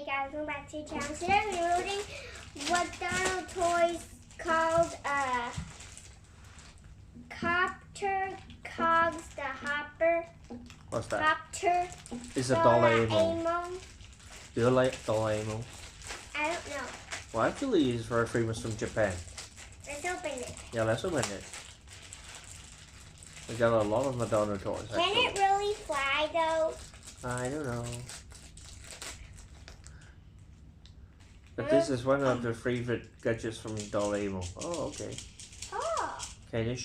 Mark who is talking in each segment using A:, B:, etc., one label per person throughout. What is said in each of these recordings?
A: guys, welcome back to the channel. Today we're loading McDonald Toys called Copter Cogs the Hopper.
B: What's that?
A: Copter.
B: It's a Doraemon.
A: Doraemon.
B: Do you like Doraemon?
A: I don't know.
B: Well, actually, it's very famous from Japan.
A: Let's open it.
B: Yeah, let's open it. We got a lot of McDonald toys.
A: Can
B: actually.
A: it really fly though?
B: I don't know. But this is one of the favorite gadgets from Doraemon. Oh, okay.
A: Oh.
B: Can you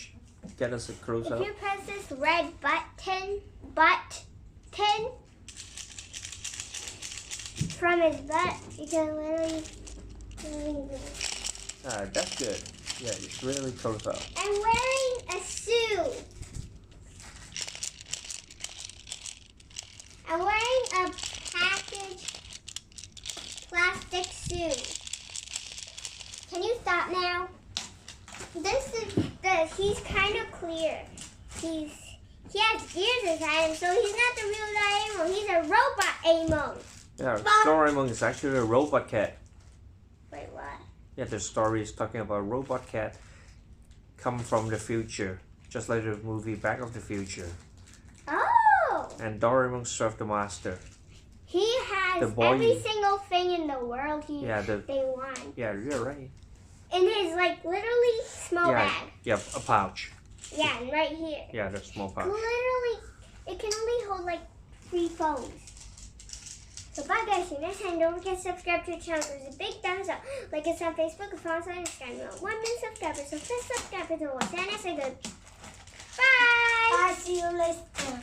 B: get us a close up?
A: If you press this red button from his butt, you can literally.
B: Ah, that's good. Yeah, it's really close up.
A: I'm wearing a suit. I'm wearing a packaged plastic suit. Can you stop now? He's kind of clear. He has ears inside him, so he's not the real Doraemon. He's a robot Amon.
B: Yeah, Doraemon is actually a robot cat.
A: Wait, what?
B: Yeah, the story is talking about robot cat come from the future, just like the movie Back of the Future.
A: Oh!
B: And Doraemon served the master.
A: He has every single thing in the world they want.
B: Yeah, you're right.
A: In his literally small bag.
B: Yeah, a pouch.
A: Yeah, and right here.
B: Yeah, the small pouch.
A: Literally, it can only hold 3 phones. So bye guys, see you next time. Don't forget to subscribe to the channel. There's a big thumbs up. Like us on Facebook and follow us on Instagram. We want 1 million subscribers, so please subscribe to the watch. And I say good. Bye!
C: Bye, see you later.